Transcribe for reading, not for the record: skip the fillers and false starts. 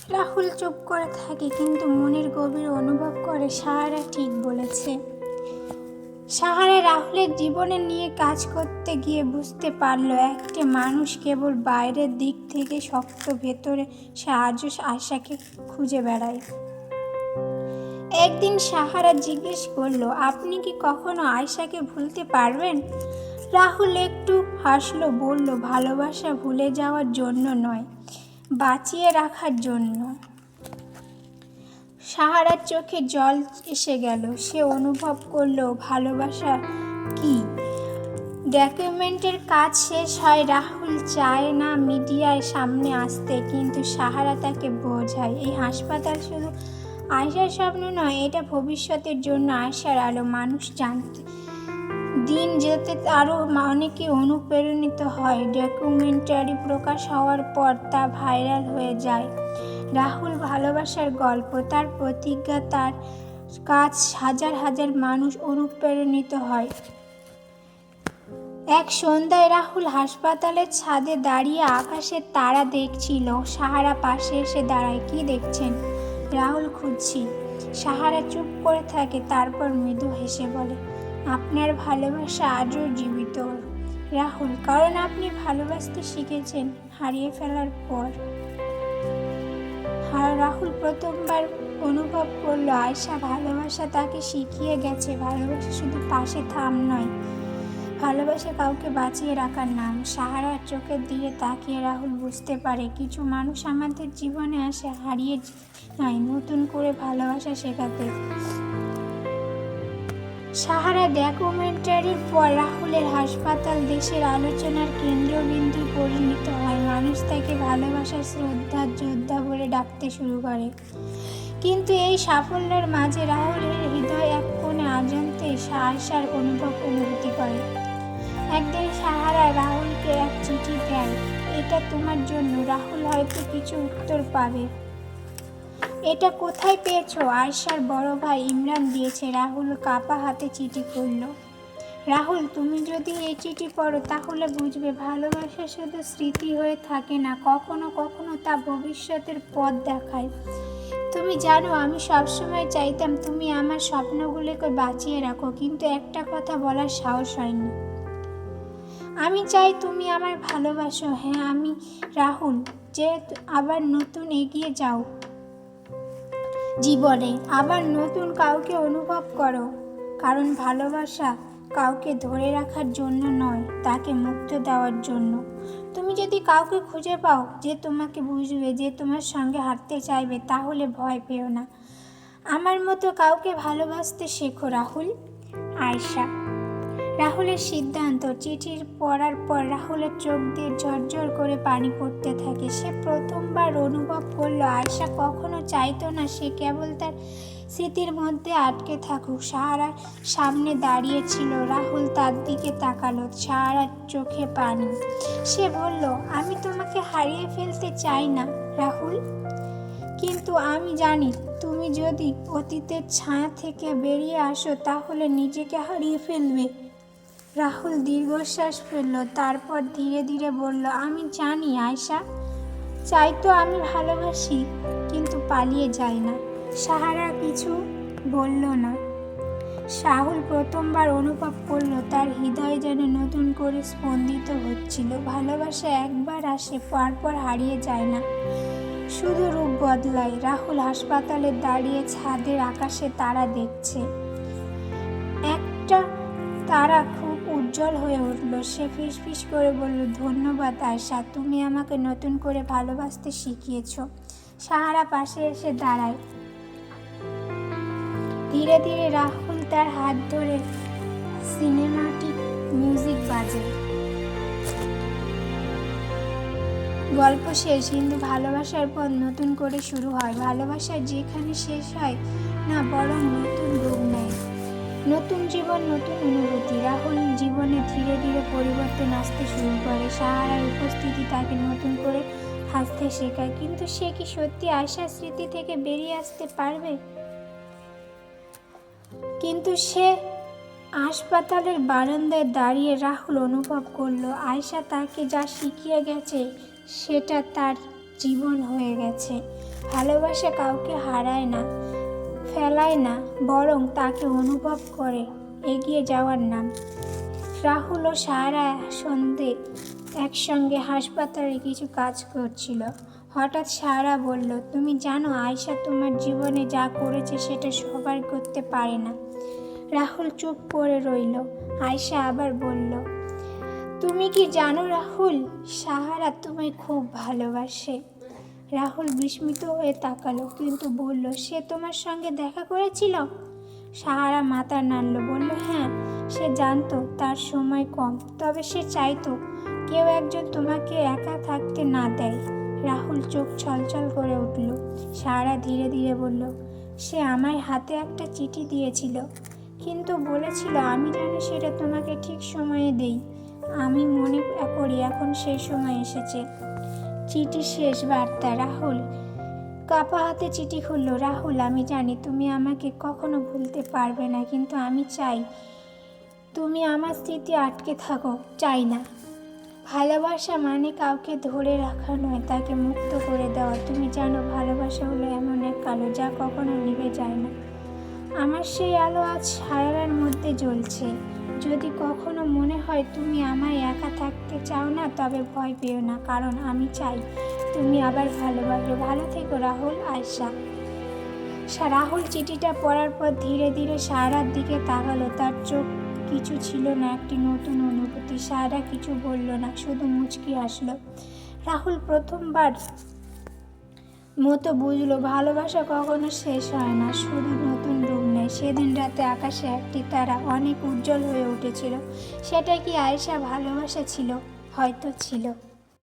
রাহুল চুপ করে থাকে, কিন্তু মনের গভীর অনুভব করে সাহারা ঠিক বলেছে। সাহারা রাহুলের জীবনে নিয়ে কাজ করতে গিয়ে বুঝতে পারল, একটা মানুষ কেবল বাইরের দিক থেকে শক্ত, ভেতরে সে আজও আয়শাকে খুঁজে বেড়ায়। একদিন সাহারা জিজ্ঞেস করল, আপনি কি কখনো আয়শাকে ভুলতে পারবেন? রাহুল একটু হাসলো, বলল, ভালোবাসা ভুলে যাওয়ার জন্য নয়, বাঁচিয়ে রাখার জন্য। সাহারার চোখে জল এসে গেল। সে অনুভব করলো ভালোবাসা কি। ডকুমেন্টের কাজ শেষ হয়। রাহুল চায় না মিডিয়ার সামনে আসতে, কিন্তু সাহারা তাকে বোঝায়, এই হাসপাতাল শুধু আয়শার স্বপ্ন নয়, এটা ভবিষ্যতের জন্য আয়শার আলো। মানুষ জানতে দিন যেতে আরও অনেকে অনুপ্রাণিত হয়। ডকুমেন্টারি প্রকাশ হওয়ার পর তা ভাইরাল হয়ে যায়। রাহুল ভালোবাসার গল্প, তার প্রতিজ্ঞা, তার কাজ, হাজার হাজার মানুষ অনুপ্রাণিত হয়। এক সন্ধ্যায় রাহুল হাসপাতালের ছাদে দাঁড়িয়ে আকাশের তারা দেখছিল। সাহারা পাশে এসে দাঁড়ায়। কি দেখছেন? রাহুল, খুঁজছি। সাহারা চুপ করে থাকে, তারপর মৃদু হেসে বলে, আপনার ভালোবাসা আজও জীবিত রাহুল, কারণ আপনি ভালোবাসতে শিখেছেন হারিয়ে ফেলার পর। রাহুল প্রথমবার অনুভব করলো আয়শা ভালোবাসা তাকে শিখিয়ে গেছে। ভালোবাসা শুধু পাশে থাম নয়, ভালোবাসা কাউকে বাঁচিয়ে রাখার নাম। সাহারার চোখের দিকে তাকিয়ে রাহুল বুঝতে পারে, কিছু মানুষ আমাদের জীবনে আসে হারিয়ে নয়, নতুন করে ভালোবাসা শেখাতে। সাহারা ডকুমেন্টারির পর রাহুলের হাসপাতাল দেশের আলোচনার কেন্দ্রবিন্দু পরিণত হয়। মানুষ তাকে ভালোবাসার শ্রদ্ধার যোদ্ধা বলে ডাকতে শুরু করে। কিন্তু এই সাফল্যের মাঝে রাহুলের হৃদয় এক কোণে অজান্তে আশার অনুভূতি করে। একদিন সাহারা রাহুলকে এক চিঠি দেয়, এটা তোমার জন্য। রাহুল হয়তো কিছু উত্তর পাবে। এটা কোথায় পেয়েছো? আয়শার বড় ভাই ইমরান দিয়েছে। রাহুল কাঁপা হাতে চিঠি খুলল। রাহুল, তুমি যদি এই চিঠি পড়ো তাহলে বুঝবে, ভালোবাসা শুধু স্মৃতি হয়ে থাকে না, কখনো কখনো তা ভবিষ্যতের পথ দেখায়। তুমি জানো, আমি সবসময় চাইতাম তুমি আমার স্বপ্নগুলোকে বাঁচিয়ে রাখো, কিন্তু একটা কথা বলার সাহস হয়নি। আমি চাই তুমি আমার ভালোবাসো। হ্যাঁ, আমি রাহুল, যে আবার নতুন এগিয়ে যাও জীবনে, আবার নতুন কাউকে অনুভব করো। কারণ ভালোবাসা কাউকে ধরে রাখার জন্য নয়, তাকে মুক্ত দেওয়ার জন্য। তুমি যদি কাউকে খুঁজে পাও যে তোমাকে বুঝবে, যে তোমার সঙ্গে হাঁটতে চাইবে, তাহলে ভয় পেও না। আমার মতো কাউকে ভালোবাসতে শেখো রাহুল। আয়শা। রাহুলের সিদ্ধান্ত। চিঠির পড়ার পর রাহুলের চোখ দিয়ে ঝরঝর করে পানি পড়তে থাকে। সে প্রথমবার অনুভব করলো আয়শা কখনো চাইতো না সে কেবল তার স্মৃতির মধ্যে আটকে থাকুক। সাহারার সামনে দাঁড়িয়েছিল। রাহুল তার দিকে তাকালো। সাহারার চোখে পানি। সে বলল, আমি তোমাকে হারিয়ে ফেলতে চাই না রাহুল, কিন্তু আমি জানি তুমি যদি অতীতের ছায়া থেকে বেরিয়ে আসো তাহলে নিজেকে হারিয়ে ফেলবে। রাহুল দীর্ঘশ্বাস ফেলল, তারপর ধীরে ধীরে বলল, আমি জানি আয়শা, চাই তো আমি ভালোবাসি, কিন্তু পালিয়ে যাই না। সাহারা কিছু বলল না। রাহুল প্রথমবার অনুভব করল তার হৃদয় যেন নতুন করে স্পন্দিত হচ্ছিল। ভালোবাসা একবার আসে, পরপর হারিয়ে যায় না, শুধু রূপ বদলায়। রাহুল হাসপাতালে দাঁড়িয়ে ছাদের আকাশে তারা দেখছে। একটা তারা খুব উজ্জ্বল হয়ে উঠল। সে ফিসফিস করে বলল, ধন্যবাদ আয়শা, তুমি আমাকে নতুন করে ভালোবাসতে শিখিয়েছ। সাহারা পাশে এসে দাঁড়ায়। ধীরে ধীরে রাহুল তার হাত ধরে সিনেমাটিক মিউজিক বাজে। গল্প শেষ, কিন্তু ভালোবাসার পথ নতুন করে শুরু হয়। ভালোবাসা যেখানে শেষ হয় না, বরং নতুন রূপ নেয়। নতুন জীবন, নতুন অনুভূতি। রাহুল জীবনে ধীরে ধীরে পরিবর্তন আসতে শুরু করে। সাহারার উপস্থিতি তাকে নতুন করে হাসতে শেখায়। কিন্তু সে কি সত্যি আয়শার স্মৃতি থেকে বেরিয়ে আসতে পারবে? কিন্তু সে হাসপাতালের বারান্দায় দাঁড়িয়ে রাহুল অনুভব করলো আয়শা তাকে যা শিখিয়ে গেছে সেটা তার জীবন হয়ে গেছে। ভালোবাসা কাউকে হারায় না, ফেলায় না, বরং তাকে অনুভব করে এগিয়ে যাওয়ার নাম। রাহুল ও সাহারা সন্ধে একসঙ্গে হাসপাতালে কিছু কাজ করছিল। হঠাৎ সাহারা বলল, তুমি জানো আয়শা তোমার জীবনে যা করেছে সেটা সবাই করতে পারে না। রাহুল চুপ করে রইল। আয়শা আবার বলল, তুমি কি জানো রাহুল, সাহারা তোমায় খুব ভালোবাসে। রাহুল বিস্মিত হয়ে তাকালো, কিন্তু বলল, সে তোমার সঙ্গে দেখা করেছিল? সাহারা মাথা নাড়ল, বলল, হ্যাঁ, সে জানতো তার সময় কম, তবে সে চাইতো কেউ একজন তোমাকে একা থাকতে না দেয়। রাহুল চোখ ছলছল করে উঠল। সাহারা ধীরে ধীরে বলল, সে আমার হাতে একটা চিঠি দিয়েছিল, কিন্তু বলেছিল আমি যেন সেটা তোমাকে ঠিক সময়ে দেই। আমি মনে করি এখন সেই সময় এসেছে। চিঠি শেষ বার্তা। রাহুল কাপা হাতে চিঠি খুলল। রাহুল, আমি জানি তুমি আমাকে কখনো ভুলতে পারবে না, কিন্তু আমি চাই তুমি আমার স্মৃতি আটকে থাকো, চাই না। ভালোবাসা মানে কাউকে ধরে রাখা নয়, তাকে মুক্ত করে দেওয়া। তুমি জানো ভালোবাসা হলো এমন এক আলো যা কখনো নিভে যায় না। আমার সেই আলো আজ সারার মধ্যে জ্বলছে। যদি কখনো মনে হয় তুমি আমায় একা থাকতে চাও না, তবে ভয় পেও না, কারণ আমি চাই তুমি আবার ভালোবাসো। ভালো থেকো রাহুল। আয়শা। রাহুল চিঠিটা পড়ার পর ধীরে ধীরে সারার দিকে তাকালো। তার চোখ কিছু ছিল না, একটি নতুন অনুভূতি। সারা কিছু বলল না, শুধু মুচকি হাসলো। রাহুল প্রথমবার মতো বুঝলো ভালোবাসা কখনো শেষ হয় না, শুধু নতুন রূপ নেয়। সেদিন রাতে আকাশে একটি তারা অনেক উজ্জ্বল হয়ে উঠেছিল। সেটা কি আয়েশা ভালোবাসা ছিল? হয়তো ছিল।